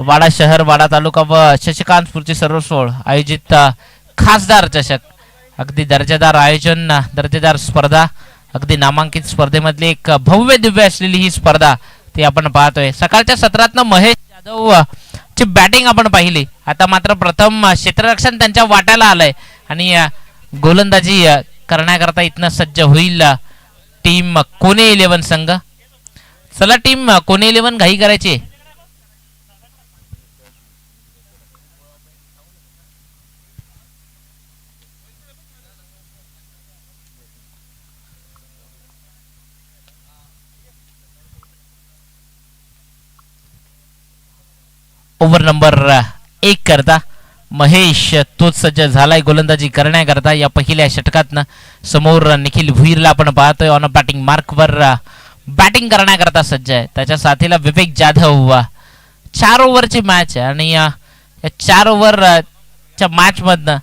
वाडा शहर, वाडा तालुका व शशिकांत स्फूर्ती सर्वस्व आयोजित खासदार चषक, अगदी दर्जेदार आयोजन, दर्जेदार स्पर्धा, अगदी नामांकित स्पर्धेमधली एक भव्य दिव्य असलेली ही स्पर्धा ती आपण पाहतोय. सकाळच्या सत्रातनं महेश जाधव ची बॅटिंग आपण पाहिली. आता मात्र प्रथम क्षेत्ररक्षण त्यांच्या वाट्याला आलंय आणि गोलंदाजी करण्याकरता इथनं सज्ज होईल टीम कोणे 11 संघ. चला टीम कोणे 11 घाई करायची. ओव्हर नंबर 1 करता महेश तोच सज्ज झालाय गोलंदाजी करण्याकरता. या पहिल्या षटकातनं समोर निखिल भुईरला आपण पाहतोय ऑन बॅटिंग मार्कवर बॅटिंग करण्याकरता सज्ज आहे. त्याच्या साथीला विवेक जाधव. 4 ओव्हरची मॅच आहे आणि या 4 ओव्हरच्या मॅच मधनं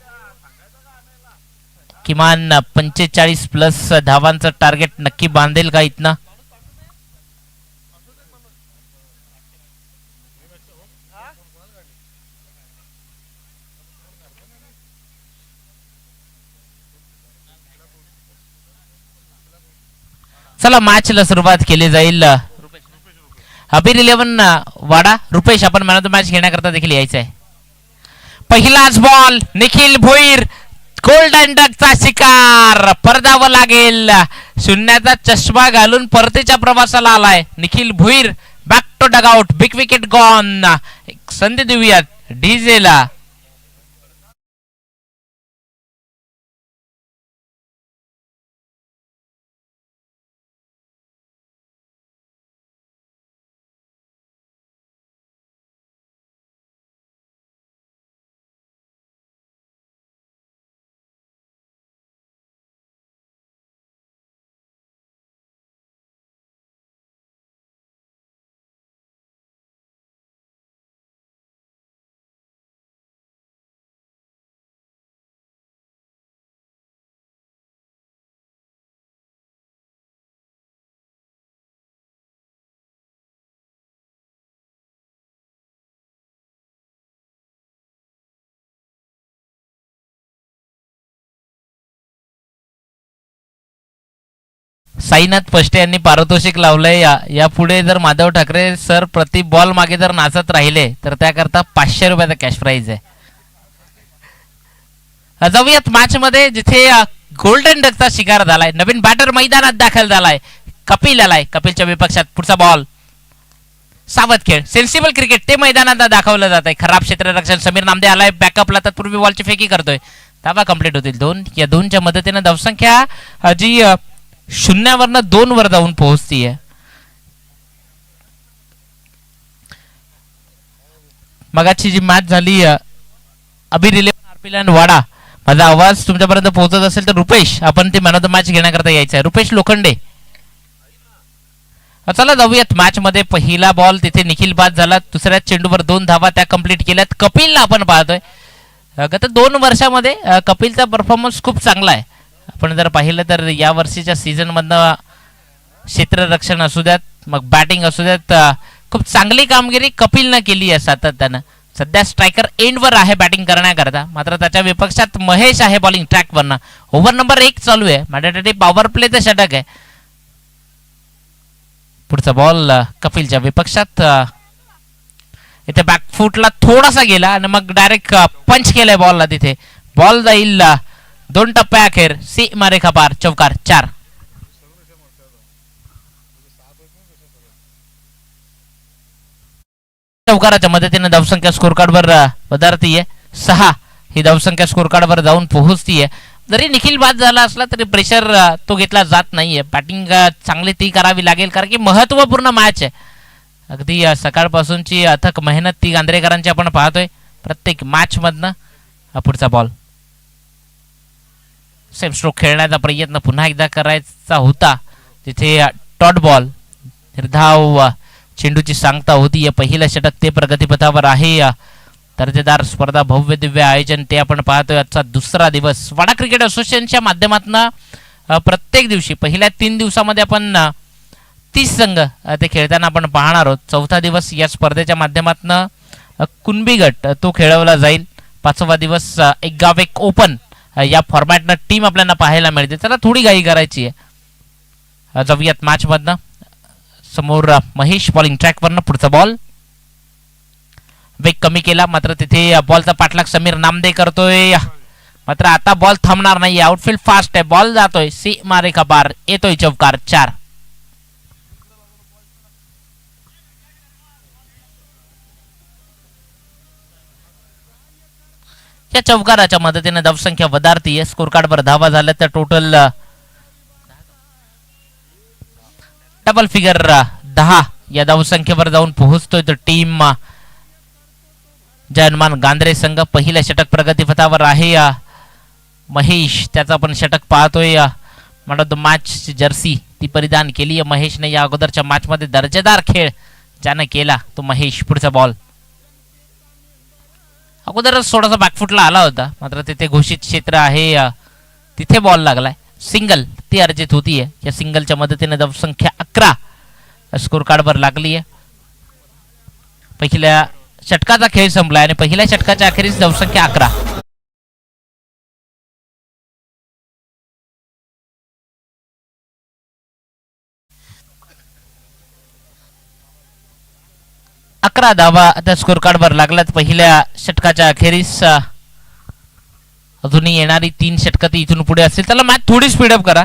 किमान 45 प्लस धावांचं टार्गेट नक्की बांधेल का इथनं. चला मॅचला सुरुवात केली जाईल. अबीर 11 वाडा रुपेश आपण मॅन ऑफ द मॅच घेण्याकरता देखील यायचं आहे. पहिलाच बॉल निखिल भोईर गोल्डन डकचा शिकार. परदावं लागेल. शून्याचा चष्मा घालून परतीच्या प्रवासाला आलाय Nikhil Bhoir. Back to dugout. Big wicket gone. संधी देऊयात डीजेला. साईनाथ पष्टे यांनी पारितोषिक लावलंय. यापुढे जर माधव ठाकरे सर प्रति बॉल मागे जर नाचत राहिले तर त्याकरता 500 रुपयाचा कॅश प्राइज आहे. जाऊयात मॅच मध्ये जिथे गोल्डन डकचा शिकार झालाय. नवीन बॅटर मैदानात दाखल झालाय. कपिल आलाय. कपिलच्या विपक्षात पुढचा बॉल. सावध खेळ सेन्सिबल क्रिकेट ते मैदानात दाखवलं जात आहे. खराब क्षेत्ररक्षण समीर नामदे आलाय बॅकअपला. तत्पूर्वी बॉलची फेकी करतोय. धावा कंप्लीट होतील 2. या 2च्या मदतीने धावसंख्या जी 0वरनं 2 वर जाऊन पोहोचतीये. मगाची जी मॅच झाली अबीर 11 आरपीएल वाडा. माझा आवाज तुमच्यापर्यंत पोहोचत असेल तर रुपेश आपण ते मॅन ऑफ द मॅच घेण्याकरता यायचं आहे. रुपेश लोखंडे. चला जाऊयात मॅच मध्ये. पहिला बॉल तिथे निखिल बाद झाला. दुसऱ्या चेंडूवर 2 धावा त्या कंप्लीट केल्यात. कपिलला आपण पाहतोय. गत 2 वर्षामध्ये कपिलचा परफॉर्मन्स खूप चांगला आहे. आपण जर पाहिलं तर या वर्षीच्या सीझन मधनं क्षेत्ररक्षण असू द्यात मग बॅटिंग असू द्यात खूप चांगली कामगिरी कपिलनं केली आहे सातत्यानं. सध्या स्ट्रायकर एंडवर आहे बॅटिंग करण्याकरता. मात्र त्याच्या विपक्षात महेश आहे बॉलिंग ट्रॅकवरनं. ओव्हर नंबर 1 चालू आहे. मॅन्डेटरी पॉवर प्लेचं षटक आहे. पुढचा बॉल कपिलच्या विपक्षात. इथे बॅकफुटला थोडासा गेला आणि मग डायरेक्ट पंच केलाय बॉलला. तिथे बॉल जाईल 2 टप्प्या अखेर. सीमा रेखा पार. चौकार 4. चौकाराच्या मदतीने धावसंख्या स्कोर कार्डवर पदार्थीये 6. ही धावसंख्या स्कोर कार्डवर जाऊन पोहोचतीये. जरी निखिल बाद झाला असला तरी प्रेशर तो घेतला जात नाहीये. बॅटिंग चांगली ती करावी लागेल कारण की महत्वपूर्ण मॅच आहे. अगदी सकाळपासूनची अथक मेहनत ती गांधरेकरांची आपण पाहतोय प्रत्येक मॅच मधनं. पुढचा बॉल. सेम स्ट्रोक खेळण्याचा प्रयत्न पुन्हा एकदा करायचा होता. तिथे डॉट बॉल. निर्धाव चेंडूची सांगता होती. या पहिलं षटक ते प्रगतीपथावर आहे. दर्जेदार स्पर्धा भव्य दिव्य आयोजन ते आपण पाहतोय. आजचा दुसरा दिवस वाडा क्रिकेट असोसिएशनच्या माध्यमातून प्रत्येक दिवशी पहिल्या 3 दिवसामध्ये आपण 30 संघ ते खेळताना आपण पाहणार आहोत. चौथा दिवस या स्पर्धेच्या माध्यमातून कुणबी गट तो खेळवला जाईल. 5वा दिवस एक गाव एक ओपन या फॉर्मॅटनं टीम आपल्याला पाहायला मिळते. त्याला थोडी घाई करायची आहे. जाऊयात मॅच मधनं. समोर महेश बॉलिंग ट्रॅकवरनं पुढचा बॉल वेग कमी केला, मात्र तिथे बॉलचा पाठलाग समीर नामदे करतोय. मात्र आता बॉल थांबणार नाही. आउटफील्ड फास्ट आहे, बॉल जातोय सीमा रेखा पार, येतोय चौकार 4. या चौकाराच्या मदतीने धावसंख्या वधारतीये. स्कोर कार्डवर धावा झाल्या तर टोटल डबल फिगर 10 या धावसंख्येवर जाऊन पोहोचतोय तर टीम जनमान गांधरे संघ. पहिल्या षटक प्रगतीपथावर आहे महेश, त्याचा पण षटक पाहतोय. म्हणून द मॅच जर्सी ती परिधान केली आहे महेशने. या अगोदरच्या मॅच मध्ये दर्जेदार खेळ ज्याने केला तो महेश. पुढचा बॉल अगोदरच थोडासा बॅकफुटला आला होता, मात्र तिथे घोषित क्षेत्र आहे तिथे बॉल लागलाय. सिंगल ती अर्जित होतीये. या सिंगलच्या मदतीने धावसंख्या 11 स्कोर कार्डवर लागली आहे. पहिल्या षटकाचा खेळ संपलाय आणि पहिल्या षटकाच्या अखेरीस धावसंख्या 11. धावा त्या स्कोर कार्डवर लागल्यात पहिल्या षटकाच्या अखेरीस. अजूनही येणारी 3 षटकं ती इथून पुढे असतील. त्याला मॅच थोडी स्पीडअप करा,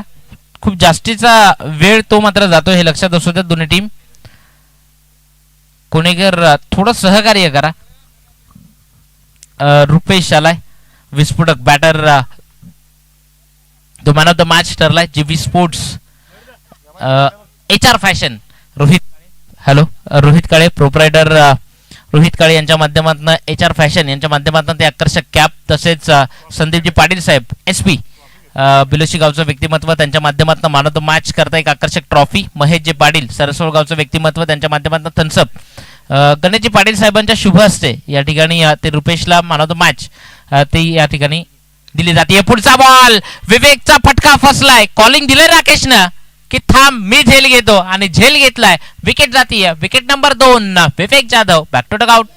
खूप जास्तीचा वेळ तो मात्र जातो हे लक्षात असू द्या दोन्ही टीम. कोणेकर थोडं सहकार्य करा. रुपेश आलाय विस्फोटक बॅटर, तो मॅन ऑफ द मॅच ठरलाय. GB sports HR fashion Rohit, hello Rohit Kale proprietor Rohit Kale यांच्या माध्यमातून HR फॅशन यांच्या माध्यमातून ते आकर्षक कॅप, तसेच संदीपजी पाटील साहेब SP बिलोशी गावचं व्यक्तिमत्व त्यांच्या माध्यमातून मॅन ऑफ द मॅच करता एक आकर्षक ट्रॉफी. महेशजी पाटील सरसोळ गावचं व्यक्तिमत्व त्यांच्या माध्यमातून थम्सअप. गणेशजी पाटील साहेबांच्या शुभ हस्ते या ठिकाणी ते रुपेशला मॅन ऑफ द मॅच ते या ठिकाणी दिली जाते. पुढचा बॉल विवेकचा फटका फसलाय. कॉलिंग दिले राकेशनं की थांब मी झेल घेतो आणि झेल घेतलाय. विकेट जातीय. Wicket number 2 Vivek Jadhav. Back to dugout.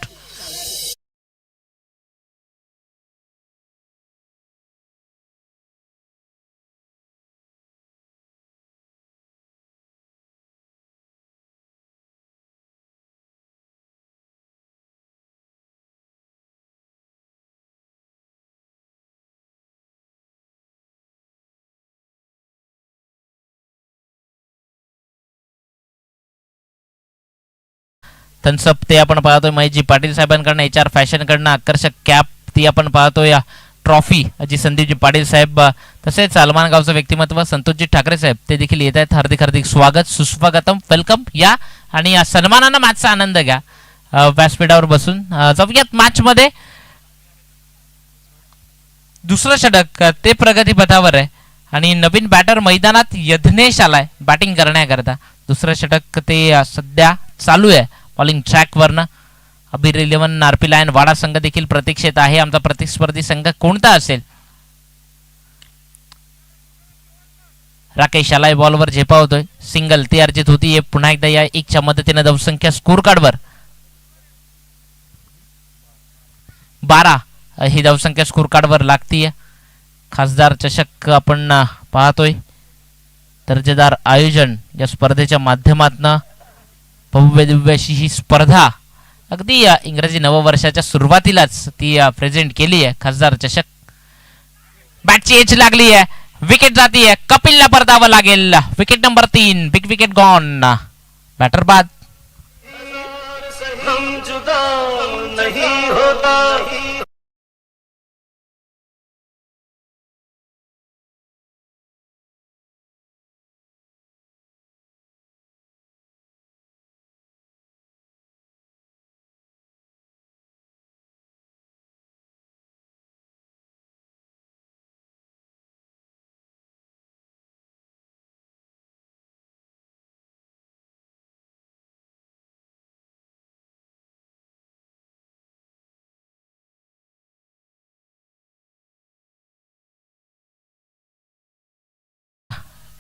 Thums Up ते आपण पाहतोय महेशजी पाटील साहेबांकडनं. HR फॅशन कडनं आकर्षक कॅप ती आपण पाहतोय. ट्रॉफी जी संदीपजी पाटील साहेब, तसेच सलमान गावचं व्यक्तिमत्व संतोषजी ठाकरे साहेब ते देखील येत आहेत. हार्दिक हार्दिक स्वागत, सुस्वागतम, वेलकम. या आणि या सन्मानानं मॅचचा आनंद घ्या व्यासपीठावर बसून. जाऊयात मॅच मध्ये. दुसरं षटक ते प्रगतीपथावर आहे आणि नवीन बॅटर मैदानात यज्ञेश आलाय बॅटिंग करण्याकरता. दुसरं षटक ते सध्या चालू आहे बॉलिंग ट्रॅकवरनं. अबीर 11 RP लायन वाडा संघ देखील प्रतीक्षेत आहे. आमचा प्रतिस्पर्धी संघ कोणता असेल? राकेश आलाय बॉलवर झेपावतोय. सिंगल ती अर्जित होती. पुन्हा एकदा या 1च्या मदतीने धावसंख्या स्कोर कार्डवर 12 ही धावसंख्या स्कोर कार्डवर लागतीये. खासदार चषक आपण पाहतोय. दर्जेदार आयोजन या स्पर्धेच्या माध्यमातून भव्य दिव्य अशी ही स्पर्धा अगदी इंग्रजी नववर्षाच्या सुरुवातीलाच ती प्रेझेंट केली आहे. खासदार चषक. बॅटची एज लागली आहे. विकेट जाती है. कपिलला परतावं लागेल. Wicket number 3. Big wicket gone. Batter बाद. हम जुदा नहीं होता.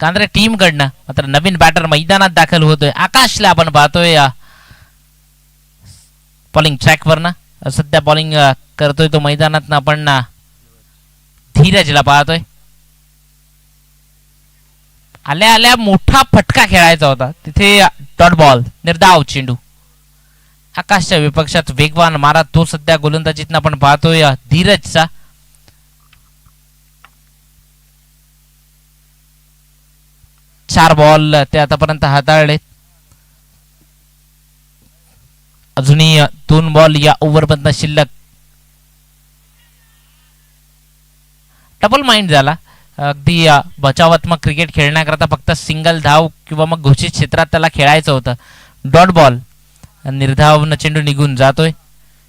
कांद्रे टीम कडनं मात्र नवीन बॅटर मैदानात दाखल होतोय. आकाशला आपण पाहतोय बॉलिंग ट्रॅकवरनं. सध्या बॉलिंग करतोय तो मैदानात आपण धीरजला पाहतोय. आल्या आल्या मोठा फटका खेळायचा होता तिथे. डॉट बॉल, निर्धाव चेंडू. आकाशच्या विपक्षात वेगवान मारा तो सध्या गोलंदाजीत आपण पाहतोय धीरजचा. चार बॉल ते आतापर्यंत हाताळले. अजूनही 2 बॉल या ओव्हरमधनं शिल्लक. डबल माइंड झाला. अगदी बचावात्मक क्रिकेट खेळण्याकरता फक्त सिंगल धाव किंवा मग घोषित क्षेत्रात त्याला खेळायचं होतं. डॉट बॉल, निर्धावनं चेंडू निघून जातोय.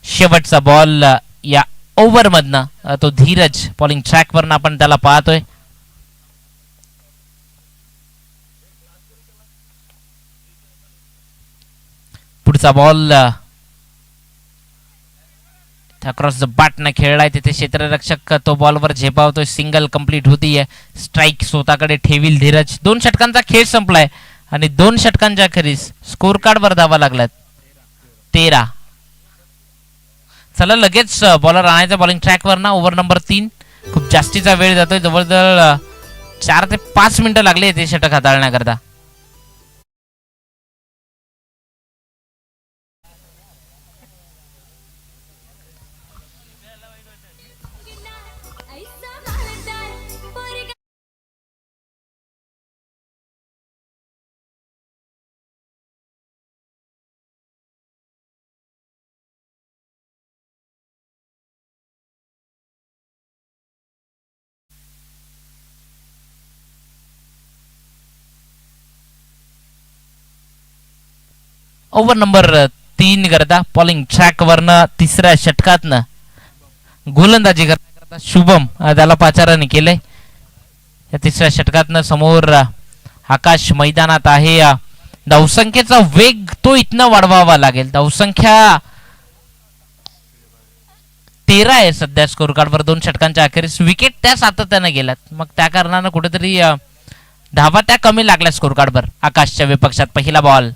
शेवटचा बॉल या ओव्हरमधनं तो धीरज बॉलिंग ट्रॅकवरनं आपण त्याला पाहतोय. पुढचा बॉल अक्रॉस द बॅटने खेळलाय तिथे क्षेत्ररक्षक तो बॉलवर झेपावतोय. सिंगल कंप्लीट होतीये. स्ट्राईक स्वतःकडे ठेवील धीरज. 2 षटकांचा खेळ संपलाय आणि 2 षटकांच्या अखेरीस स्कोर कार्ड वर धावा लागल्यात 13. चला लगेच बॉलर आणायचा बॉलिंग ट्रॅकवर ना. Over number 3. खूप जास्तीचा वेळ जातोय. जवळजवळ 4 ते 5 मिनिटं लागले ते षटक हाताळण्याकरता. ओव्हर नंबर 3 करता बॉलिंग ट्रॅक वरनं तिसऱ्या षटकातनं गोलंदाजी करता शुभम त्याला पाचाराने केलंय. या तिसऱ्या षटकातनं समोर आकाश मैदानात आहे. धावसंख्येचा वेग तो इथनं वाढवावा लागेल. धावसंख्या 13 आहे सध्या स्कोर कार्डवर. 2 षटकांच्या अखेरीस विकेट त्या सातत्यानं गेल्यात. मग त्या कारणानं कुठेतरी धावा त्या कमी लागल्या स्कोर कार्डवर. आकाशच्या विपक्षात पहिला बॉल.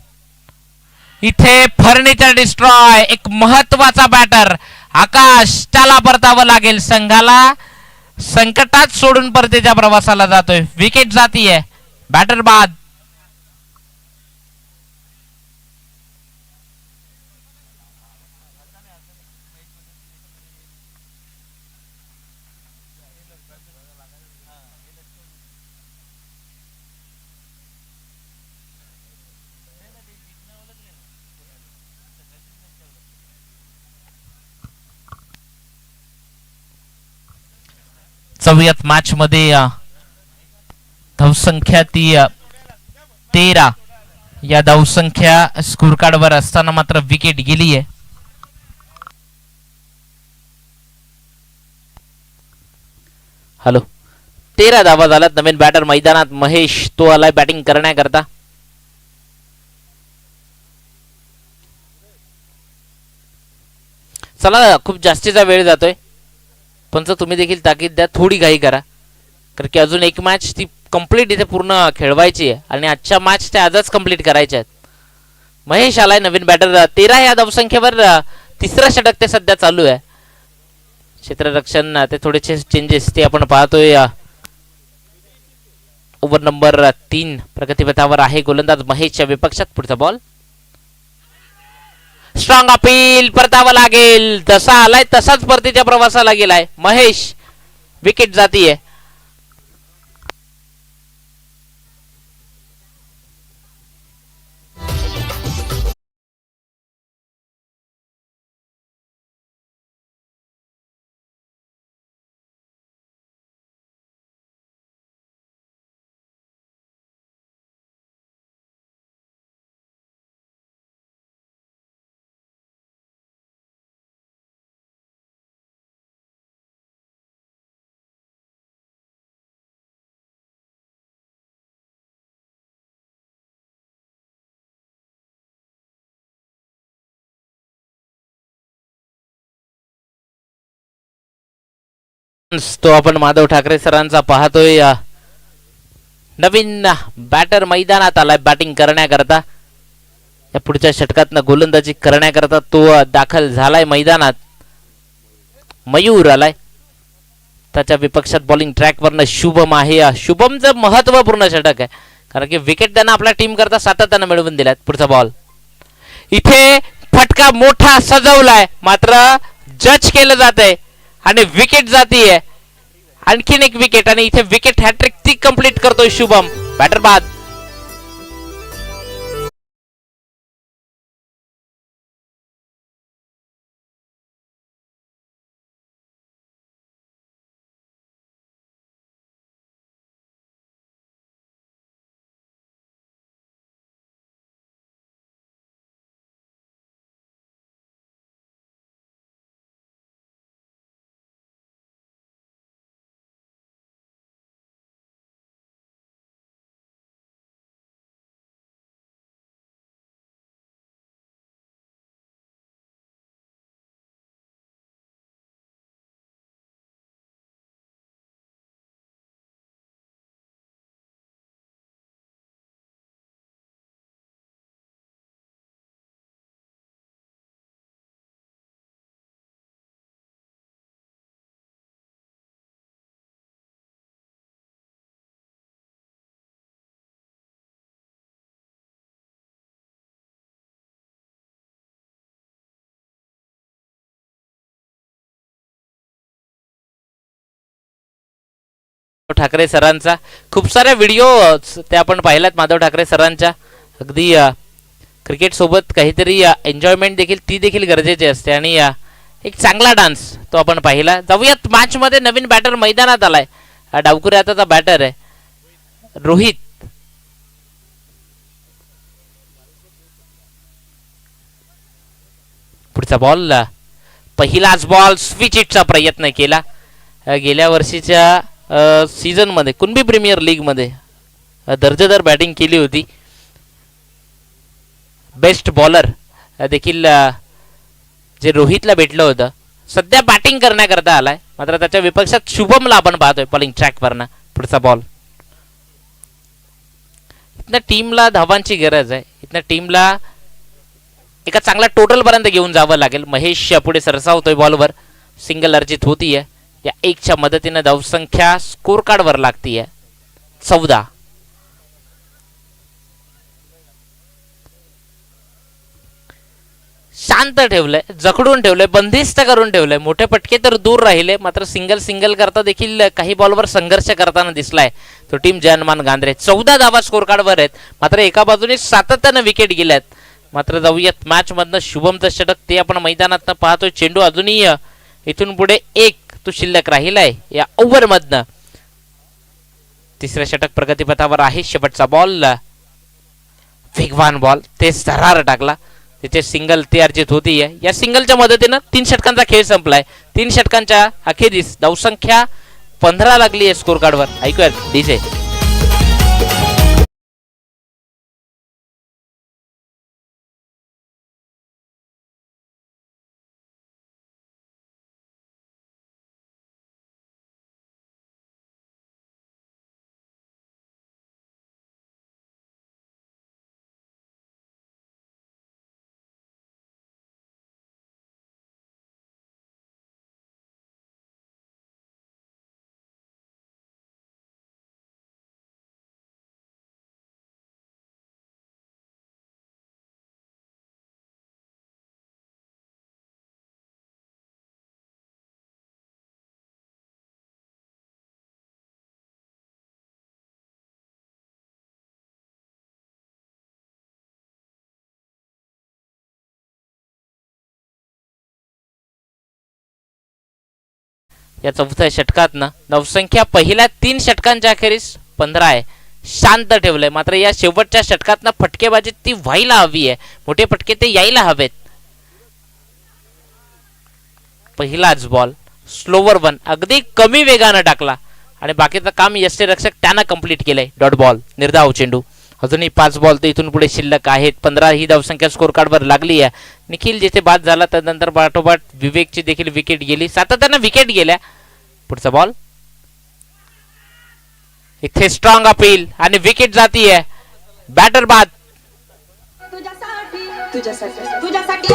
इथे फर्निचर डिस्ट्रॉय. एक महत्वाचा बॅटर आकाश. त्याला परतावं लागेल. संघाला संकटात सोडून परतीच्या प्रवासाला जातोय. विकेट जातीये. बॅटर बाद. चौयात मॅच मध्ये धावसंख्या ती 13 या धावसंख्या स्कोर कार्डवर असताना मात्र विकेट गेली आहे. हॅलो 13 धावा झाल्यात. नवीन बॅटर मैदानात महेश तो आलाय बॅटिंग करण्याकरता. चला खूप जास्तीचा वेळ जातोय. पण तुम्ही देखील ताकीद द्या. थोडी घाई करा कारण की अजून एक मॅच ती कंप्लीट इथे पूर्ण खेळवायची आहे आणि आजच्या मॅच त्या आजच कंप्लीट करायच्या आहेत. महेश आलाय नवीन बॅटर. 13 या धावसंख्येवर तिसरं षटक ते सध्या चालू आहे. क्षेत्ररक्षण ते थोडेसे चेंजेस ते आपण पाहतोय. ओव्हर नंबर 3 प्रगतीपथावर आहे गोलंदाज महेशच्या विपक्षात. पुढचा बॉल. Strong appeal. परतावं लागेल. जसा आलाय तसाच परतीच्या प्रवासाला गेलाय महेश. विकेट जातीये. तो आपण माधव ठाकरे सरांचा पाहतोय. नवीन बॅटर मैदानात आलाय बॅटिंग करण्याकरता. या पुढच्या षटकातनं गोलंदाजी करण्याकरता तो दाखल झालाय मैदानात. मयूर आलाय. त्याच्या विपक्षात बॉलिंग ट्रॅकवरनं शुभम आहे. शुभमचं महत्वपूर्ण षटक आहे, कारण की विकेट त्यांना आपल्या टीम करता सातत्यानं मिळवून दिल्यात. पुढचा बॉल इथे फटका मोठा सजवलाय, मात्र जज केलं जात आहे आणि विकेट जातीये. आणखीन एक विकेट आणि इथे विकेट हॅट्रिक ती कंप्लीट करतोय शुभम. बॅटर बाद. ठाकरे सरांचा खूप साऱ्या व्हिडिओ ते आपण पाहिल्यात माधव ठाकरे सरांच्या. अगदी क्रिकेट सोबत काहीतरी एन्जॉयमेंट देखील ती देखील गरजेची असते आणि एक चांगला डान्स तो आपण पाहिला. जाऊयात मॅच मध्ये. नवीन बॅटर मैदानात आलाय. डावकुरे आताचा बॅटर आहे रोहित. पुढचा बॉल पहिलाच बॉल स्विच हिटचा प्रयत्न केला. गेल्या वर्षीच्या सीझन मध्ये कुणबी प्रीमियर लीग मध्ये दर्जेदार बॅटिंग केली होती. बेस्ट बॉलर देखील जे रोहितला भेटलं होतं, सध्या बॅटिंग करण्याकरता आलाय, मात्र त्याच्या विपक्षात शुभमला आपण पाहतोय बॉलिंग ट्रॅकवरनं. पुढचा बॉल. इथनं टीमला धावांची गरज आहे. इथनं टीमला एका चांगल्या टोटल पर्यंत घेऊन जावं लागेल. महेश पुढे सरसावतोय बॉलवर. सिंगल अर्जित होतीये. या एकच्या मदतीने धावसंख्या स्कोर कार्ड वर लागतीये 14. शांत ठेवलंय, जखडून ठेवलंय, बंदिस्त करून ठेवलंय. मोठे पटके तर दूर राहिले, मात्र सिंगल करता देखील काही बॉलवर संघर्ष करताना दिसलाय तो टीम जनमान गांधरे. 14 धावा स्कोर कार्ड वर आहेत, मात्र एका बाजूने सातत्यानं विकेट गेल्यात. मात्र जाऊयात मॅच मधनं शुभमचं षटक ते आपण मैदानात पाहतोय. चेंडू अजूनही इथून पुढे एक तो शिल्लक राहिलाय या ओव्हर मधनं. तिसरं षटक प्रगतीपथावर आहे. शेवटचा बॉल वेगवान बॉल, ते सरार टाकला. त्याचे सिंगल ते अर्जित होतीये. या सिंगलच्या मदतीनं 3 षटकांचा खेळ संपलाय. 3 षटकांच्या अखेरीस धावसंख्या 15 लागली आहे स्कोर कार्डवर. ऐकूयात डीजे. या चौथ्या षटकात ना धावसंख्या पहिल्या 3 षटकांच्या अखेरीस 15 आहे. शांत ठेवलंय, मात्र या शेवटच्या षटकात ना फटकेबाजी ती व्हायला हवी आहे. मोठे फटके ते यायला हवेत. पहिलाच बॉल स्लोवर वन, अगदी कमी वेगानं टाकला आणि बाकीचं काम यष्टीरक्षक त्यानं कंप्लीट केलंय. डॉट बॉल, निर्धाव चेंडू. अजूनही 5 बॉल तर इथून पुढे शिल्लक आहेत. 15 ही धावसंख्या स्कोर कार्डवर लागली आहे. निखिल जिथे बाद झाला त्यानंतर पाठोपाठ विवेकची देखील विकेट गेली. सातत्यानं विकेट गेल्या. पुढचा बॉल इथे स्ट्रॉंग अपील आणि विकेट जातीये. बॅटर बाद. तुझ्यासाठी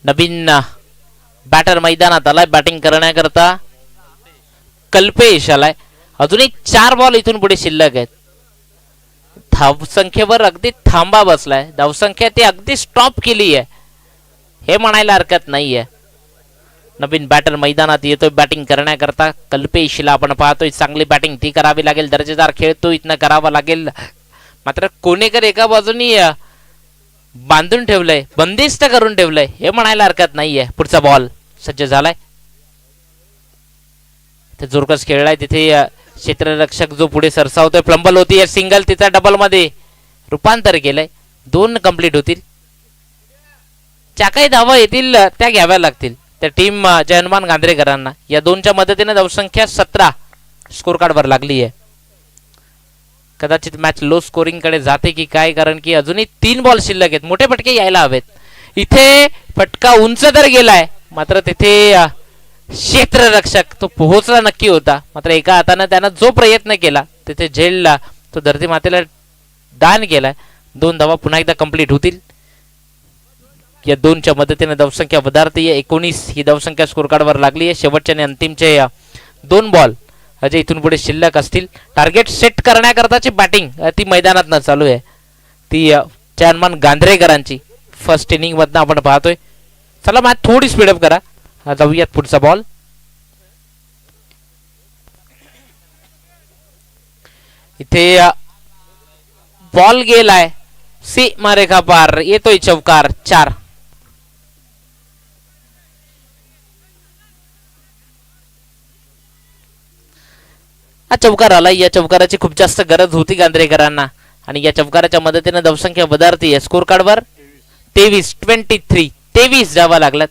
नवीन बॅटर मैदानात आलाय बॅटिंग करण्याकरता कल्पेश आलाय. अजूनही 4 बॉल इथून पुढे शिल्लक आहेत. धावसंख्येवर अगदी थांबा बसलाय. धावसंख्या ती अगदी स्टॉप केली आहे हे म्हणायला हरकत नाहीये. नवीन बॅटर मैदानात येतोय बॅटिंग करण्याकरता कल्पेशला आपण पाहतोय. चांगली बॅटिंग ती करावी लागेल. दर्जेदार खेळ तो इथनं करावा लागेल. मात्र कोणेकर एका बाजूनी बांधून ठेवलंय बंदिस्त करून ठेवलंय हे म्हणायला हरकत नाहीये. पुढचा बॉल सज्ज झालाय. ते जोरकस खेळलाय तिथे क्षेत्ररक्षक जो पुढे सरसावतोय. फ्लंबल होती सिंगल तिचा डबल मध्ये रूपांतर केलंय. 2 कंप्लीट होतील. ज्या काही धावा येतील त्या घ्याव्या लागतील त्या टीम जयहनुमान गांधरेकरांना. या 2च्या मदतीने धावसंख्या 17 स्कोर कार्डवर लागली आहे. कदाचित मॅच लो स्कोरिंग कडे जाते की काय कारण की अजूनही 3 बॉल शिल्लक आहेत. मोठे फटके यायला हवेत. इथे फटका उंच तर गेलाय मात्र तिथे क्षेत्ररक्षक तो पोहोचला नक्की होता. मात्र एका हाताने त्यानं जो प्रयत्न केला तिथे झेलला तो धरती मातेला दान केलाय. 2 धावा पुन्हा एकदा कंप्लीट होतील. या 2च्या मदतीने धावसंख्या वधारतीये. 19 ही धावसंख्या स्कोर कार्डवर लागली आहे. शेवटचे आणि अंतिमचे 2 बॉल अजय इथून पुढे शिल्लक असतील. टार्गेट सेट करण्याकरताची बॅटिंग ती मैदानात न चालू आहे. ती जयहनुमान गांधरेकरांची फर्स्ट इनिंग मधनं आपण पाहतोय. चला मॅच थोडी स्पीडअप करा. जाऊयात पुढचा बॉल. इथे बॉल गेलाय सीमा रेखा पार. येतोय चौकार 4. हा चौकार आला. या चौकाराची खूप जास्त गरज होती गांधरेकरांना आणि या चौकाराच्या मदतीने धावसंख्या वधारती स्कोर कार्डवर 23 जावा लागलात.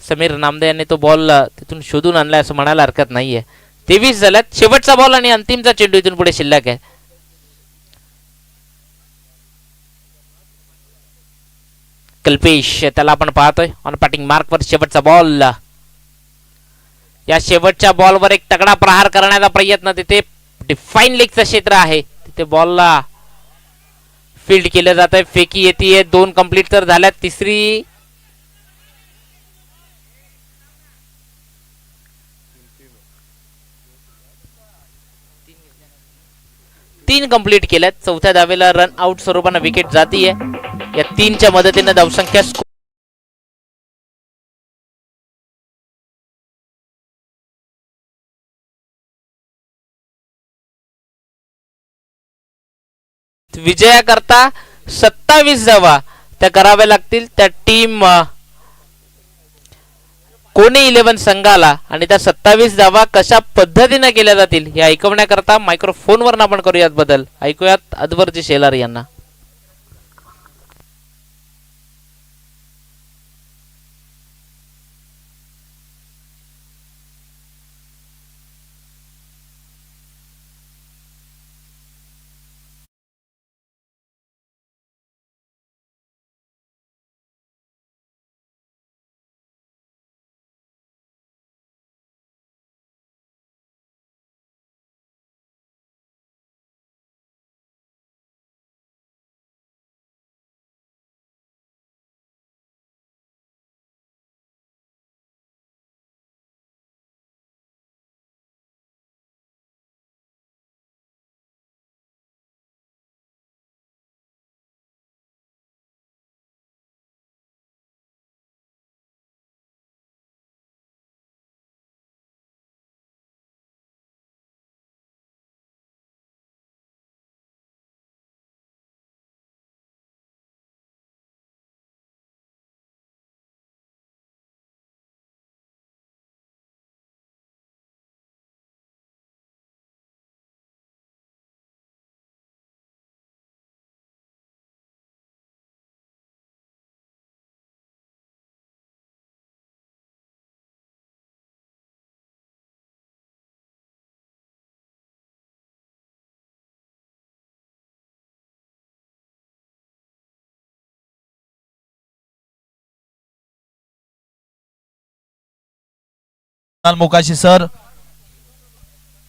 समीर नामदे यांनी तो बॉल तिथून शोधून आणलाय असं म्हणायला हरकत नाहीये. 23 झाल्यात. शेवटचा बॉल आणि अंतिमचा चेंडू इथून पुढे शिल्लक आहे. कल्पेश त्याला आपण पाहतोय ऑन बॅटिंग मार्कवर. शेवटचा बॉल. या शेवटच्या बॉलवर एक तगडा प्रहार करण्याचा प्रयत्न. तिथे डिफाईन लेगचं क्षेत्र आहे. तिथे बॉलला फील्ड केलं जात आहे. फेकी येते. 2 कंप्लीट तर झाल्यात. तिसरी 3 कंप्लीट केल्यात. चौथ्या धावेला रन आउट स्वरूपाने विकेट जातीये. या 3च्या मदतीने धावसंख्या विजयाकरता 27 धावा त्या कराव्या लागतील त्या टीम कोणी 11 संघाला. आणि त्या 27 धावा कशा पद्धतीने केल्या जातील हे ऐकवण्याकरता मायक्रोफोनवर आपण करूयात बदल. ऐकूयात अदवरजी शेलार यांना. मोकाशी सर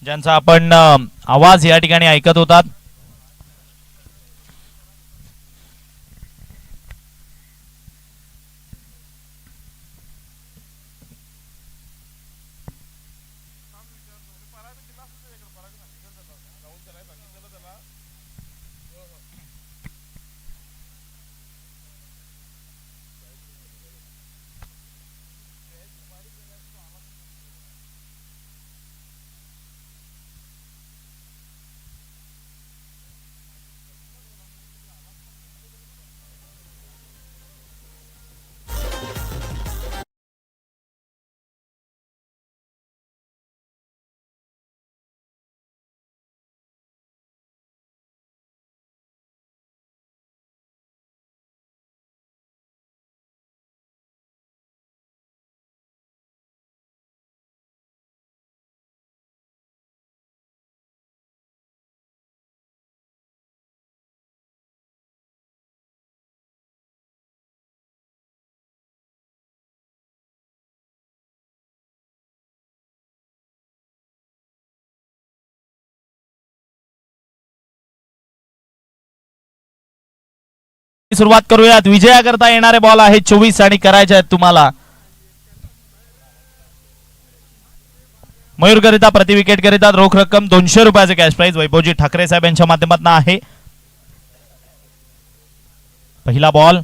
ज्यांचा आपण आवाज या ठिकाणी ऐकत होतात. सुरुवात करूयात. विजयाकरता येणारे बॉल आहेत 24 आणि करायचे आहेत तुम्हाला. मयूरकरिता प्रति विकेट करिता रोख रक्कम 200 रुपयाचे कॅश प्राइज वैभवजी ठाकरे साहेब यांच्या माध्यमातून आहे. पहिला बॉल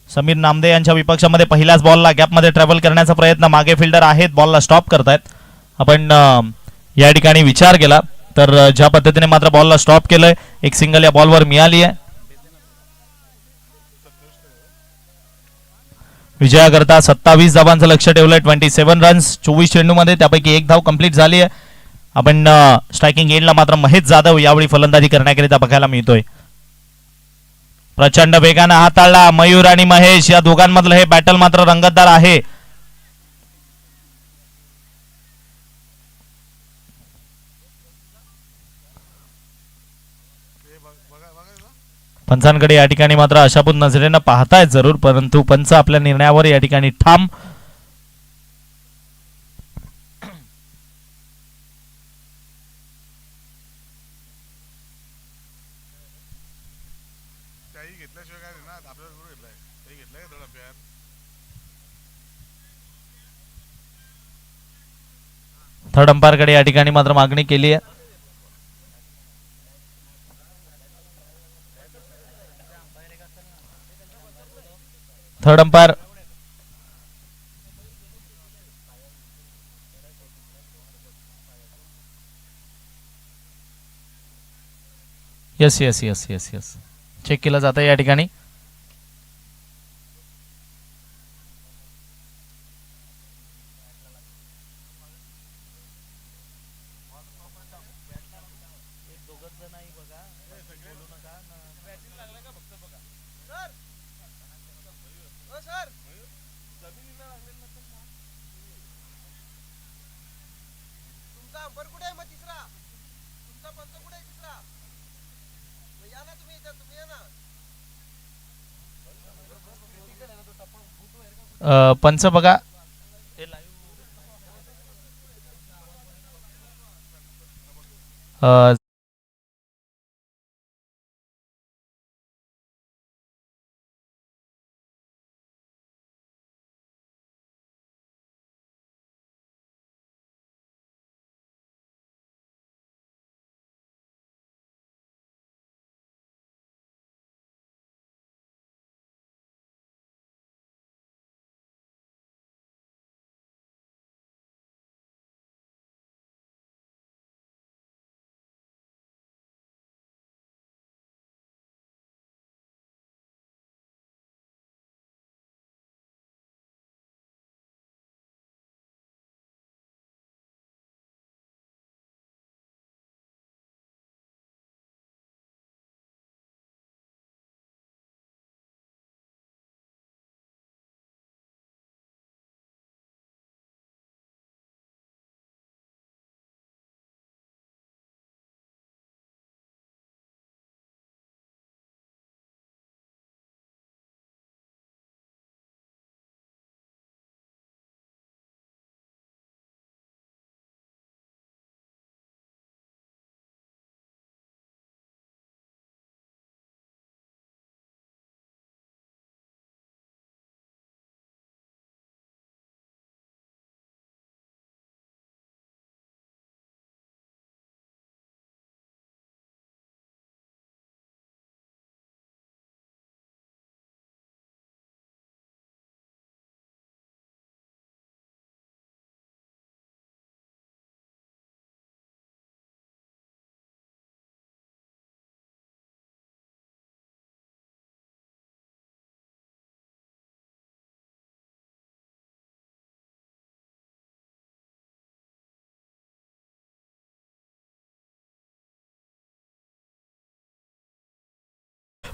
समीर नामदे यांच्या विपक्षामध्ये पहिल्याच बॉलला गॅपमध्ये ट्रॅव्हल करण्याचा प्रयत्न. मागे फिल्डर आहेत, बॉलला स्टॉप करतायत. आपण या ठिकाणी विचार केला तर ज्या पद्धतीने मात्र बॉलला स्टॉप केलंय, एक सिंगल या बॉलवर मिळाली आहे. विजयाकरता 27 धावांचं लक्ष ठेवलंय. 27 रन्स 24 चेंडूमध्ये, त्यापैकी एक धाव कंप्लीट झाली आहे. आपण स्ट्रायकिंग एंडला मात्र महेश जाधव यावेळी फलंदाजी करण्याकरिता बघायला मिळतोय. प्रचंड वेगानं हाताळला मयूर आणि महेश, या दोघांमधलं हे बॅटल मात्र रंगतदार आहे. पंचांकडे या ठिकाणी मात्र आशापूत नजरेनं पाहतायत जरूर, परंतु पंच आपल्या निर्णयावर या ठिकाणी ठाम. थर्ड अंपायर कडे या ठिकाणी मात्र मागणी केली आहे. Third umpire yes yes yes yes yes check केलं जातं या ठिकाणी. पंच बघा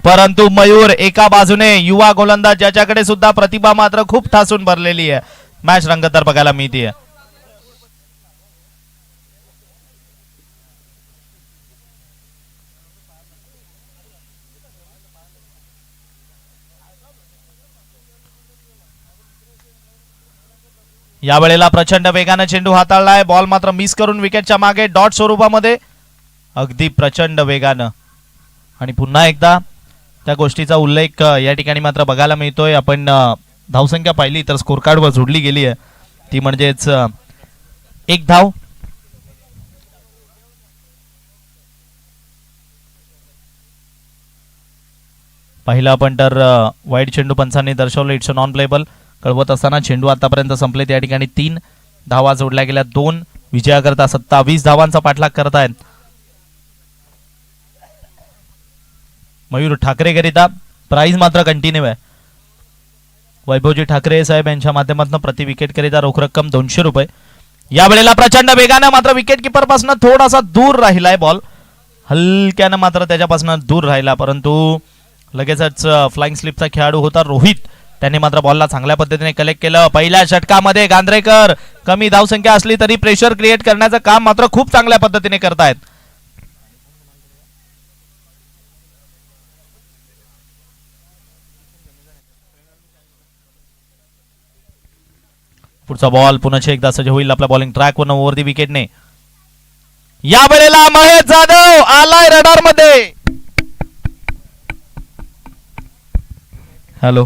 परंतु मयूर एका बाजूने युवा गोलंदाज ज्याच्याकडे सुद्धा प्रतिभा मात्र खूप ठासून भरलेली आहे. मॅच रंगतदार बघायला मिळते. या वेळेला प्रचंड वेगाने चेंडू हाताळलाय. बॉल मात्र मिस करून विकेटच्या मागे डॉट स्वरूपामध्ये, अगदी प्रचंड वेगानं. आणि पुन्हा एकदा त्या गोष्टीचा उल्लेख या ठिकाणी मात्र बघायला मिळतोय. आपण धावसंख्या पाहिली तर स्कोर कार्डवर जोडली गेली आहे, ती म्हणजेच 1 धाव. पहिला आपण तर वाईड चेंडू पंचांनी दर्शवलं, इट्स नॉन प्लेबल कळवत असताना चेंडू आतापर्यंत संपले. त्या ठिकाणी 3 धावा जोडल्या गेल्या, 2 विजयाकरता 27 धावांचा पाठलाग करत आहेत. मयूर ठाकरे करिता प्राइज मात्र कंटिन्यू आहे. वैभवजी ठाकरे साहेब यांच्या माध्यमातून प्रति विकेट करिता रोख रक्कम 200 रुपये. या वेळेला प्रचंड वेगानं मात्र विकेट किपर पासून थोडासा दूर राहिलाय बॉल, हलक्यानं मात्र त्याच्यापासून दूर राहिला, परंतु लगेचच फ्लाइंग स्लिपचा खेळाडू होता रोहित, त्याने मात्र बॉलला चांगल्या पद्धतीने कलेक्ट केलं. पहिल्या षटकामध्ये गांद्रेकर कमी धावसंख्या असली तरी प्रेशर क्रिएट करण्याचं काम मात्र खूप चांगल्या पद्धतीने करतायत. पुढचा बॉल पुन्हा एकदा सज्ज होईल आपल्या बॉलिंग ट्रॅक वर ओव्हर दी विकेटने. या वेळेला महेश जाधव आलाय रडार मध्ये. हॅलो,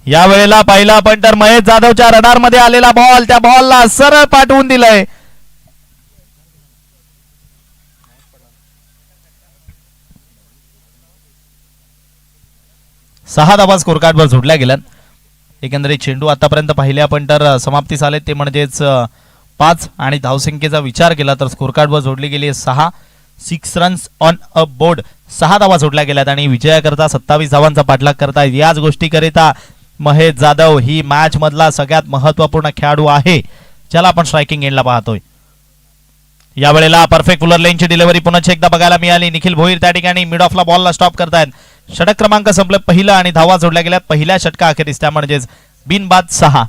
या वेळेला पहिला आपण तर महेश जाधवच्या रडार मध्ये आलेला बॉल, त्या बॉलला सरळ पाठवून दिलंय. सहा धावा स्कोर कार्डवर जोडल्या गेल्या. एकंदरीत चेंडू आतापर्यंत पाहिले आपण तर समाप्तीस आले, ते म्हणजेच 5 आणि धावसंख्येचा विचार केला तर स्कोर कार्डवर जोडली गेली 6 रन्स ऑन अ बोर्ड. 6 धावा जोडल्या गेल्यात आणि विजयाकरता 27 धावांचा पाठलाग करतायत. याच गोष्टीकरिता महेश जाधव ही मॅच मधला सगळ्यात महत्वपूर्ण खेळाडू आहे, ज्याला आपण स्ट्रायकिंग एंडला पाहतोय. या वेळेला परफेक्ट फुलर लेनची डिलिव्हरी पुन्हा एकदा बघायला मिळाली. निखिल भोईर त्या ठिकाणी मिड ऑफला बॉलला स्टॉप करतायत. षटक क्रमांक संपले पहिला आणि धावा जोडल्या गेल्यात पहिल्या षटका अखेरीस, त्या म्हणजेच बिनबाद 6.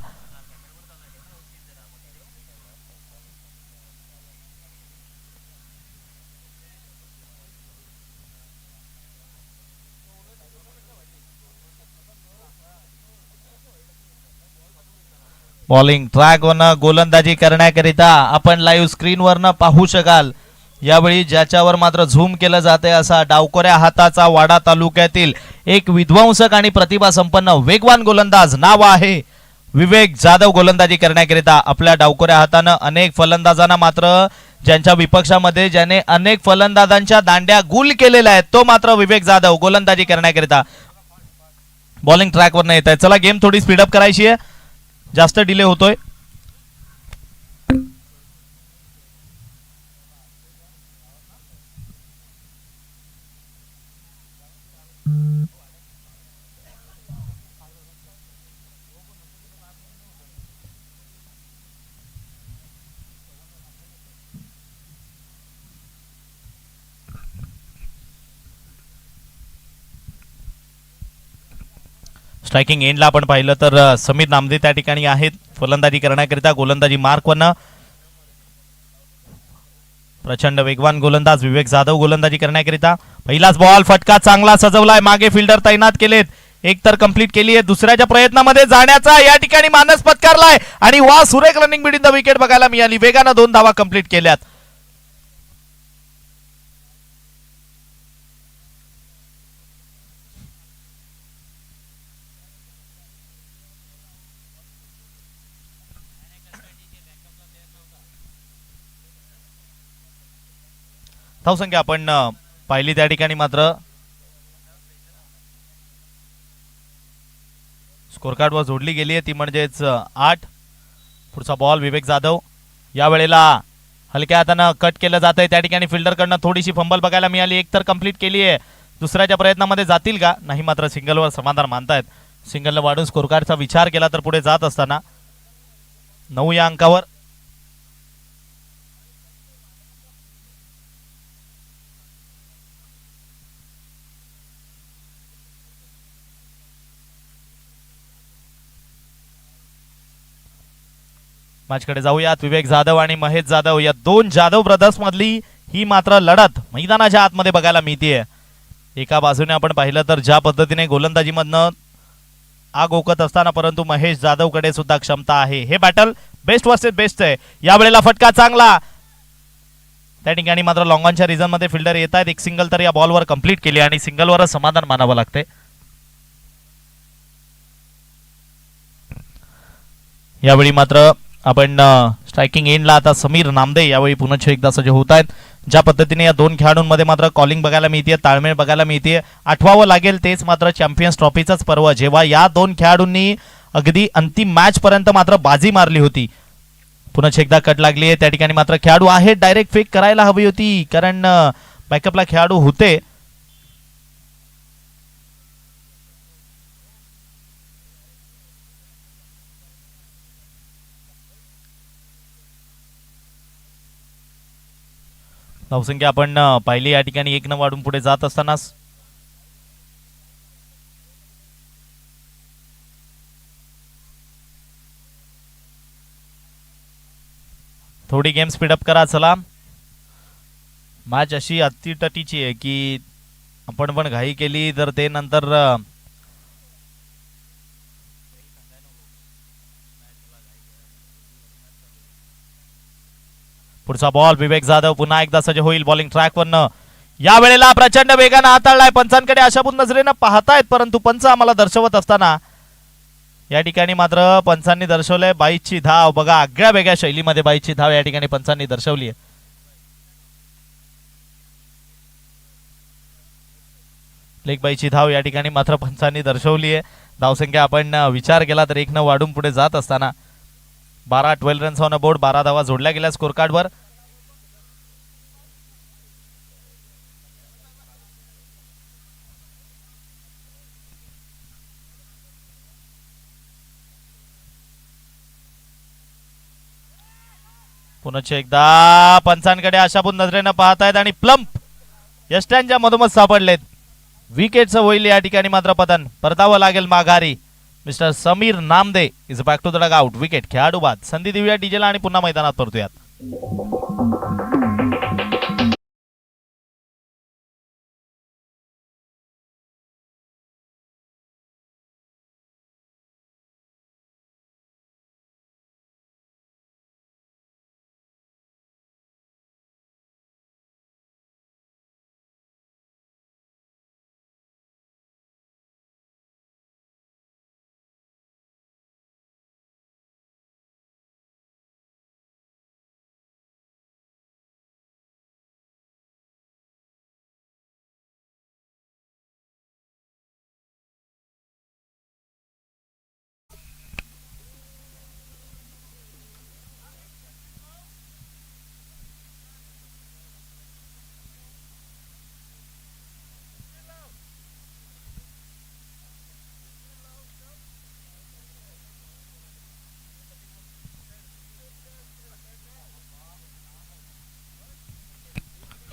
बॉलिंग ट्रॅक वरनं गोलंदाजी करण्याकरिता आपण लाईव्ह स्क्रीनवरनं पाहू शकाल. यावेळी ज्याच्यावर मात्र झूम केलं जाते असा डावकोऱ्या हाताचा वाडा तालुक्यातील एक विध्वंसक आणि प्रतिभा संपन्न वेगवान गोलंदाज, नाव आहे विवेक जाधव. गोलंदाजी करण्याकरिता आपल्या डावकोऱ्या हातानं अनेक फलंदाजांना मात्र ज्यांच्या विपक्षामध्ये ज्याने अनेक फलंदाजांच्या दांड्या गुल केलेल्या आहेत, तो मात्र विवेक जाधव गोलंदाजी करण्याकरिता बॉलिंग ट्रॅकवर येत आहे. चला, गेम थोडी स्पीडअप करायची आहे, जास्त डिले होतोय. स्ट्रायकिंग एंडला आपण पाहिलं तर समीर नामदे त्या ठिकाणी आहेत फलंदाजी करण्याकरिता. गोलंदाजी मार्कवरनं प्रचंड वेगवान गोलंदाज विवेक जाधव गोलंदाजी करण्याकरिता. पहिलाच बॉल, फटका चांगला सजवलाय, मागे फिल्डर तैनात केलेत, एक तर कंप्लीट केली आहे, दुसऱ्याच्या प्रयत्नामध्ये जाण्याचा या ठिकाणी मानस पत्कारलाय आणि वा सुरेख रनिंग बिटवीन द विकेट बघायला मिळाली. वेगानं 2 धावा कंप्लीट केल्यात. धावसंख्या आपण पाहिली त्या ठिकाणी मात्र स्कोर कार्डवर जोडली गेली आहे, ती म्हणजेच 8. पुढचा बॉल विवेक जाधव. या वेळेला हलक्या हातानं कट केलं जात आहे, त्या ठिकाणी फिल्डरकडनं थोडीशी फंबल बघायला मिळाली, एक तर कंप्लीट केली आहे. दुसऱ्याच्या प्रयत्नामध्ये जातील का, नाही, मात्र सिंगलवर समाधान मानतायत. सिंगलला वाढून स्कोर कार्डचा विचार केला तर पुढे जात असताना 9 या अंकावर. मॅचकडे जाऊयात. विवेक जाधव आणि महेश जाधव या 2 जाधव ब्रदर्स मधली ही मात्र लढत मैदानाच्या आतमध्ये बघायला मिळतेय. एका बाजूने आपण पाहिलं तर ज्या पद्धतीने गोलंदाजी मधनं आग ओकत असताना, परंतु महेश जाधव कडे सुद्धा क्षमता आहे. हे बॅटल बेस्ट वर्सेस बेस्ट आहे. या वेळेला फटका चांगला, त्या ठिकाणी मात्र लॉंग ऑनच्या रिझन मध्ये फिल्डर येत आहेत. एक सिंगल तर या बॉलवर कंप्लीट केली आणि सिंगलवरच समाधान मानावं लागते. यावेळी मात्र आपण स्ट्रायकिंग एंडला आता समीर नामदे यावेळी पुन्हा एकदा सज्ज होत आहेत. ज्या पद्धतीने या दोन खेळाडूंमध्ये मात्र कॉलिंग बघायला मिळते, ताळमेळ बघायला मिळते. आठवावं लागेल तेच मात्र चॅम्पियन्स ट्रॉफीचाच पर्व, जेव्हा या दोन खेळाडूंनी अगदी अंतिम मॅच पर्यंत मात्र बाजी मारली होती. पुन्हा एकदा कट लागली आहे. त्या ठिकाणी मात्र खेळाडू आहेत, डायरेक्ट फेक करायला हवी होती कारण बॅकअपला खेळाडू होते. धावसंख्या आपण पाहिली या ठिकाणी 1 वाढून पुढे जात असतानाच थोडी गेम स्पीडअप करा. चला, मॅच अशी अतिटटीची आहे की आपण पण घाई केली तर ते नंतर पुढचा बॉल विवेक जाधव पुन्हा एकदा सज्ज होईल बॉलिंग ट्रॅकवरनं. या वेळेला प्रचंड वेगानं हाताळलाय. पंचांकडे आशापूर नजरेनं पाहतायत परंतु पंच आम्हाला दर्शवत असताना या ठिकाणी मात्र पंचांनी दर्शवलंय 22ची धाव. बघा, आगळ्या वेगळ्या शैलीमध्ये 22ची धाव या ठिकाणी पंचांनी दर्शवली आहे. लेग 22ची धाव या ठिकाणी मात्र पंचांनी दर्शवली आहे. धावसंख्या आपण विचार केला तर 1 वाढून पुढे जात असताना 12 रन्स ऑन बोर्ड, 12 धावा जोडल्या गेल्या स्कोर कार्डवर. पुन्हा एकदा पंचांकडे आशापूर नजरेनं पाहतायत आणि प्लंप यष्ट्यांच्या मधोमध सापडलेत. विकेटचं होईल या ठिकाणी मात्र पतन, परतावं लागेल माघारी. Mister Sameer Namde is back to the dugout. Wicket खेळाडू बाद. संधी देऊया डीजेला आणि पुन्हा मैदानात परतूयात.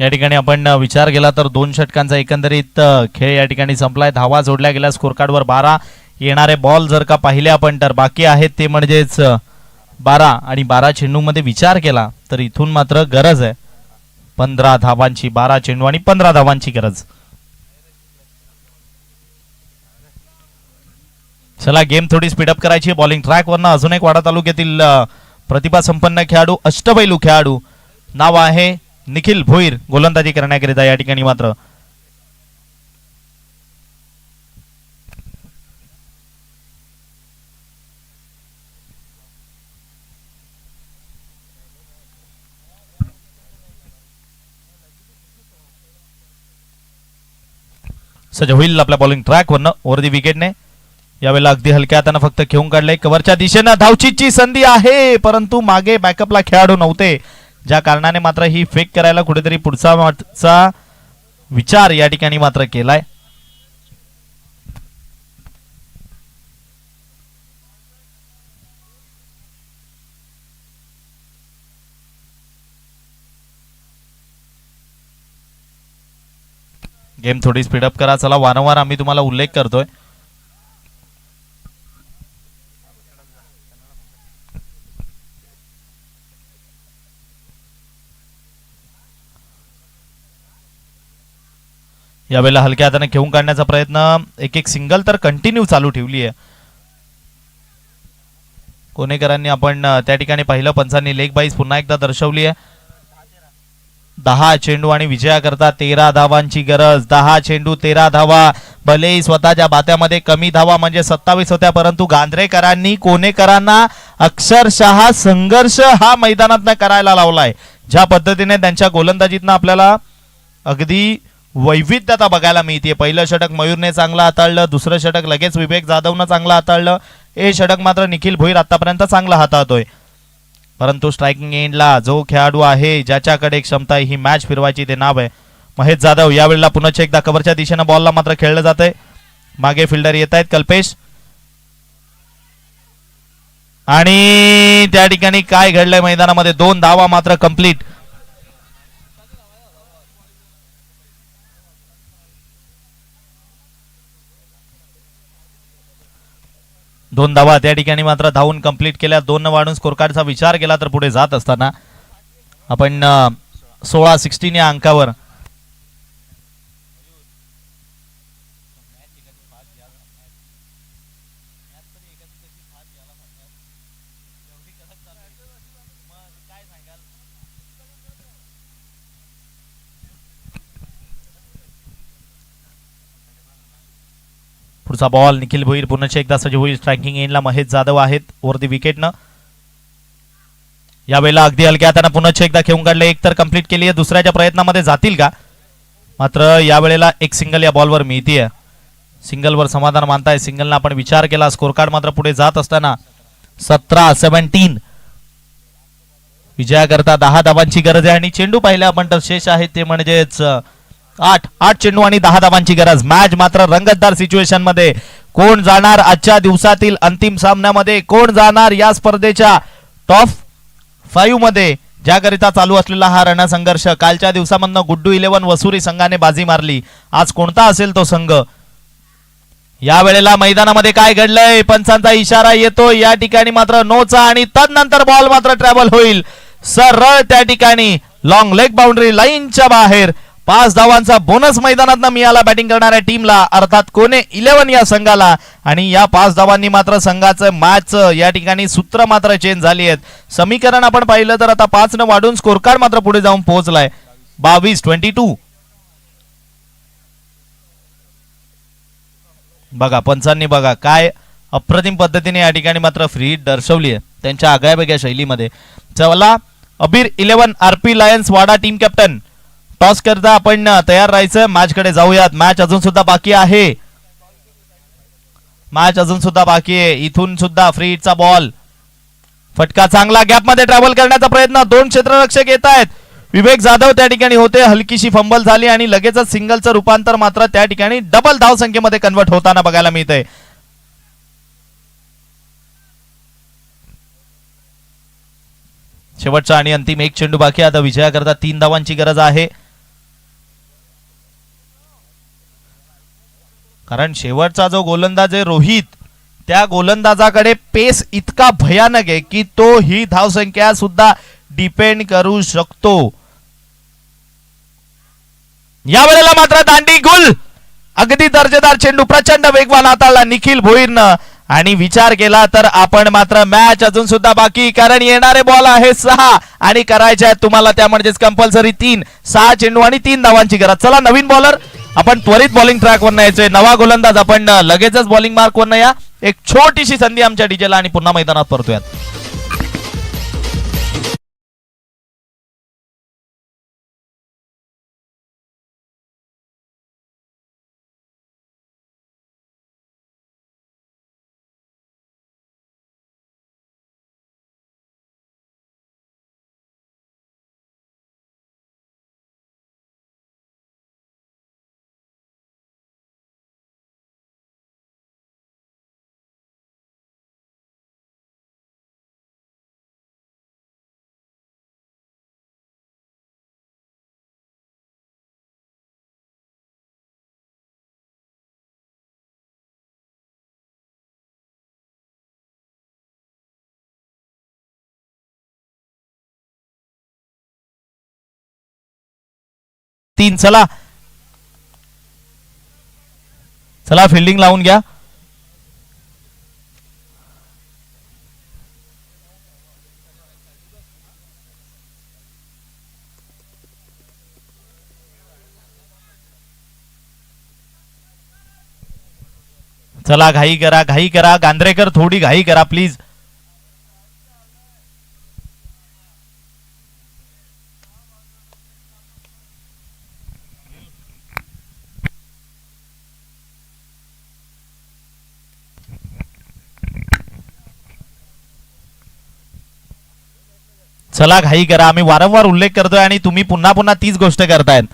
या ठिकाणी आपण विचार केला तर 2 षटकांचा एकंदरीत खेळ या ठिकाणी संपलाय. धावा जोडल्या गेल्या स्कोर कार्डवर 12. येणारे बॉल जर का पाहिले आपण तर बाकी आहेत ते म्हणजेच 12 आणि 12 चेंडूमध्ये विचार केला तर इथून मात्र गरज आहे 15 धावांची. 12 चेंडू आणि 15 धावांची गरज. चला, गेम थोडी स्पीडअप करायची. बॉलिंग ट्रॅकवरनं अजून एक वाडा तालुक्यातील प्रतिभा संपन्न खेळाडू, अष्टपैलू खेळाडू, नाव आहे निखिल भोईर, गोलंदाजी करण्याकरिता या ठिकाणी मात्र सज्ज होईल आपल्या बॉलिंग ट्रॅकवरनं. ओव्हर दी विकेटने यावेळेला अगदी हलक्या हाताने फक्त खेळून काढले. कव्हरच्या दिशेनं धावचीची संधी आहे परंतु मागे बॅकअपला खेळाडू नव्हते, ज्या कारणाने मात्र ही फेक करायला कुठेतरी पुढचा विचार या ठिकाणी मात्र केलाय. गेम थोडी स्पीडअप करा. चला, वारंवार आम्ही तुम्हाला उल्लेख करतोय यावेळेला हलक्या हाताने खेळून काढण्याचा प्रयत्न. एक सिंगल तर कंटिन्यू चालू ठेवली आहे कोणेकरांनी. आपण त्या ठिकाणी पाहिलं पंचांनी लेग बाईज पुन्हा एकदा दर्शवली आहे. 10 चेंडू आणि विजयाकरता 13 धावांची गरज. 10 चेंडू 13 धावा. भलेही स्वतःच्या बात्यामध्ये कमी धावा म्हणजे 27 होत्या, परंतु गांधरेकरांनी कोणेकरांना अक्षरशः संघर्ष हा मैदानात करायला लावलाय. ज्या पद्धतीने त्यांच्या गोलंदाजीतनं आपल्याला अगदी वैविध्यता बघायला मिळते. पहिलं षटक मयूरने चांगलं हाताळलं, दुसरं षटक लगेच विवेक जाधवनं चांगलं हाताळलं, हे षटक मात्र निखिल भोईर आतापर्यंत चांगलं हाताळतोय. परंतु स्ट्रायकिंग एंडला जो खेळाडू आहे ज्याच्याकडे क्षमता आहे ही मॅच फिरवायची ते नाव आहे महेश जाधव. यावेळेला पुन्हा एकदा कव्हरच्या दिशेनं बॉलला मात्र खेळलं जातंय. मागे फिल्डर येत आहेत कल्पेश. आणि त्या ठिकाणी काय घडलंय मैदानामध्ये 2 धावा मात्र कंप्लीट. दोन धावा त्या ठिकाणी मात्र धावून कंप्लीट केल्या. 2 वाढून स्कोर कार्डचा विचार केला तर पुढे जात असताना आपण 16-16 या अंकावर पुढचा बॉल निखिल भोईर पुन्हा एकदा सजीव होईल. स्ट्रायकिंग एंडला महेश जाधव आहेत वरती विकेटनं. यावेळेला अगदी हलक्या हाताने पुन्हा एकदा खेळून काढले. एक तर कंप्लीट केली आहे, दुसऱ्याच्या प्रयत्नामध्ये जातील का? मात्र यावेळेला एक सिंगल या बॉलवर मिळतीये. सिंगलवर समाधान मानताय. सिंगलना आपण विचार केला. स्कोर कार्ड मात्र पुढे जात असताना 17-17 विजयाकरता 10 धावांची गरज आहे. आणि चेंडू पाहिला आपण तर शेष आहे ते म्हणजेच 8 चेंडू आणि 10 धावांची गरज. मॅच मात्र रंगतदार सिच्युएशन मध्ये. कोण जाणार आजच्या दिवसातील अंतिम सामन्यामध्ये? कोण जाणार या स्पर्धेच्या टॉप 5 मध्ये? ज्याकरिता चालू असलेला हा रणसंघर्ष. कालच्या दिवसामधनं गुड्डू 11 वसुरी संघाने बाजी मारली. आज कोणता असेल तो संघ? यावेळेला मैदानामध्ये काय घडलंय? पंचांचा इशारा येतो. या ठिकाणी मात्र नोचा आणि तदनंतर बॉल मात्र ट्रॅव्हल होईल सरळ त्या ठिकाणी लॉंग लेग बाउंड्री लाईनच्या बाहेर. 5 धावांचा बोनस मैदानात मिळाला बॅटिंग करणाऱ्या टीमला, अर्थात कोणे 11 या संघाला. आणि या 5 धावांनी मात्र संघाचं मॅच या ठिकाणी सूत्र मात्र चेंज झाली आहेत. समीकरण आपण पाहिलं तर आता 5 न वाढून स्कोर कार्ड मात्र पुढे जाऊन पोहोचलाय 22-22. बघा पंचांनी बघा काय अप्रतिम पद्धतीने या ठिकाणी मात्र फ्री दर्शवली आहे त्यांच्या आगळ्यावेगळ्या शैलीमध्ये. चला अबीर 11 आरपी लायन्स वाडा टीम कॅप्टन टॉस करता आपण तयार राहायचं. मॅच कडे जाऊयात. मॅच अजून सुद्धा बाकी आहे. मॅच अजून सुद्धा बाकी आहे. इथून सुद्धा फ्री हिटचा बॉल. फटका चांगला गॅप मध्ये ट्रॅव्हल करण्याचा प्रयत्न. 2 क्षेत्ररक्षक येत आहेत. विवेक जाधव त्या ठिकाणी होते. हलकीशी फंबल झाली आणि लगेचच सिंगलचं रूपांतर मात्र त्या ठिकाणी डबल धाव संख्येमध्ये कन्वर्ट होताना बघायला मिळतंय. शेवटचा आणि अंतिम 1 चेंडू बाकी. आता विजयाकरता 3 धावांची गरज आहे. कारण शेवटचा जो गोलंदाज आहे रोहित, त्या गोलंदाजाकडे पेस इतका भयानक आहे की तो ही धावसंख्या सुद्धा डिपेंड करू शकतो. यावेळेला मात्र दांडी गुल. अगदी दर्जेदार चेंडू प्रचंड वेगवान हाताळला निखिल भोईरनं. आणि विचार केला तर आपण मात्र मॅच अजून सुद्धा बाकी, कारण येणारे बॉल आहे 6 आणि करायचे आहेत तुम्हाला त्या म्हणजेच कंपल्सरी 3. 6 चेंडू आणि 3 धावांची गरज. चला नवीन बॉलर आपण त्वरित बॉलिंग ट्रॅक वर यायचोय. नवा गोलंदाज आपण लगेचच बॉलिंग मार्क वर या. एक छोटीशी संधी आमच्या डीजेला आणि पुन्हा मैदानात परतूयात. तीन. चला चला फिल्डिंग लावून घ्या. चला घाई करा गांद्रेकर, थोडी घाई करा प्लीज. चला घाई करा, आम्ही वारंवार उल्लेख करतोय आणि तुम्ही पुन्हा पुन्हा तीच गोष्ट करतायत.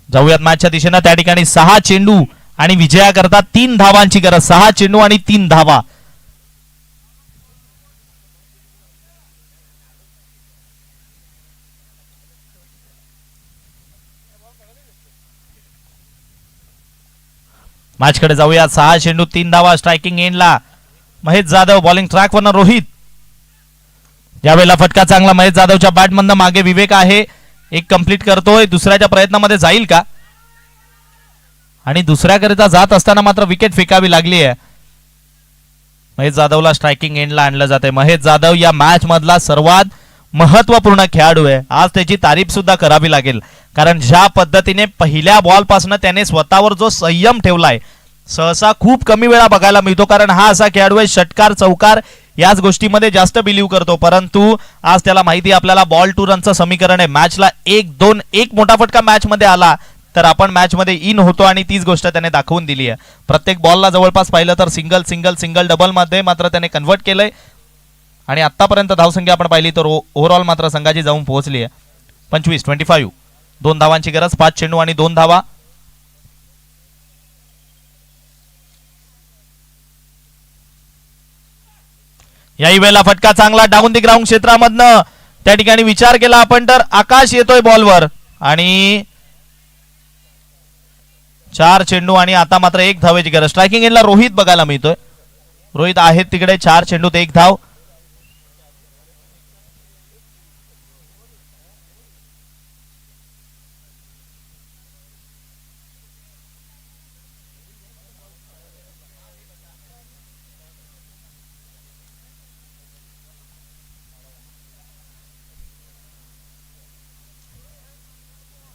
जाऊयात मॅचच्या दिशेनं. त्या ठिकाणी 6 चेंडू आणि विजया करता 3 धावांची गरज. 6 चेंडू आणि 3 धावा. मॅचकडे जाऊया. 6 चेंडू 3 धावा. स्ट्रायकिंग एंडला महेश जाधव, बॉलिंग ट्रॅकवरनं रोहित. यावेळेला फटका चांगला महेश जाधवच्या बॅटमधनं. मागे विवेक आहे, एक कंप्लीट करतोय. दुसऱ्याच्या प्रयत्नामध्ये जाईल का? आणि दुसऱ्याकरिता जात असताना मात्र विकेट फेकावी लागली आहे. महेश जाधवला स्ट्रायकिंग एंडला आणलं जाते. महेश जाधव या मॅच मधला सर्वात महत्वपूर्ण खेळाडू आहे. आज त्याची तारीफ सुद्धा करावी लागेल, कारण ज्या पद्धतीने पहिल्या बॉल पासून त्याने स्वतःवर जो संयम ठेवलाय, सहसा खूप कमी वेळा बघायला मिळतो. कारण हा असा खेळाडू आहे, षटकार चौकार याच गोष्टीमध्ये जास्त बिलीव्ह करतो. परंतु आज त्याला माहिती आपल्याला बॉल टू रनचं समीकरण आहे. मॅचला 1-2 एक मोठा फटका मॅच मध्ये आला तर आपण मॅच मध्ये इन होतो आणि तीच गोष्ट त्याने दाखवून दिली आहे. प्रत्येक बॉलला जवळपास पाहिलं तर सिंगल सिंगल सिंगल डबल मध्ये मात्र त्याने कन्वर्ट केलंय. आणि आतापर्यंत धावसंख्या आपण पाहिली तर ओव्हरऑल मात्र संघाची जाऊन पोहोचली आहे 25. 2 धावांची गरज. 5 चेंडू आणि 2 धावा. याही वेळेला फटका चांगला डाऊन दी ग्राउंड क्षेत्रामधनं. त्या ठिकाणी विचार केला आपण तर आकाश येतोय बॉलवर. आणि 4 चेंडू आणि आता मात्र 1 धावेची गरज. स्ट्रायकिंग एंडला रोहित बघायला मिळतोय. रोहित आहेत तिकडे. 4 चेंडूत 1 धाव.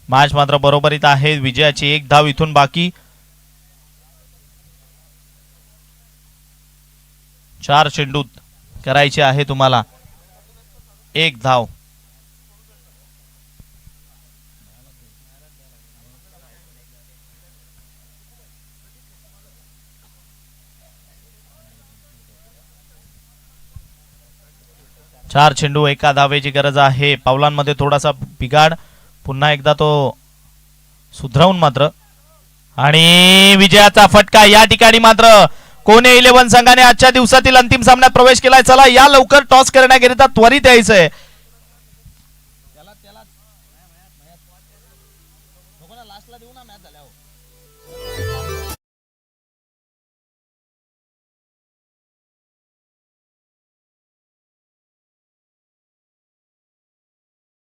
मॅच मात्र बरोबरीत आहे. विजयाची 1 धाव इथून बाकी. 4 चेंडूत करायचे आहे तुम्हाला 1 धाव. चार चेंडू 1 धावेची गरज आहे. पावलांमध्ये थोडासा बिघाड, पुन्हा एकदा तो सुधरवून मात्र. आणि विजयाचा फटका. या ठिकाणी मात्र कोणे 11 संघाने आजच्या दिवसातील अंतिम सामन्यात प्रवेश केलाय. चला या लवकर टॉस करण्याकरिता त्वरित यायचंय.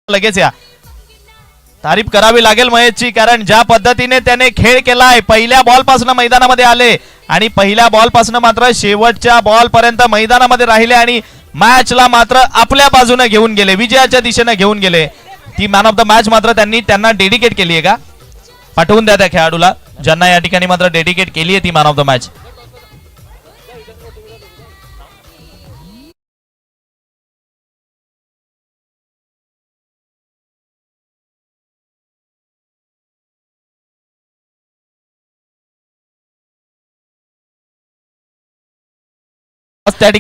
लगेच या. तारीफ करावी लागेल महेशची, कारण ज्या पद्धतीने त्याने खेळ केलाय. पहिल्या बॉल पासून मैदानामध्ये आले आणि पहिल्या बॉल पासून मात्र शेवटच्या बॉल पर्यंत मैदानामध्ये राहिले आणि मॅचला मात्र आपल्या बाजूने घेऊन गेले, विजयाच्या दिशेने घेऊन गेले. ती मॅन ऑफ द मॅच मात्र त्यांना डेडिकेट केली आहे का? पाठवून द्या त्या खेळाडूला ज्यांना या ठिकाणी मात्र डेडिकेट केली आहे ती मॅन ऑफ द मॅच. त्या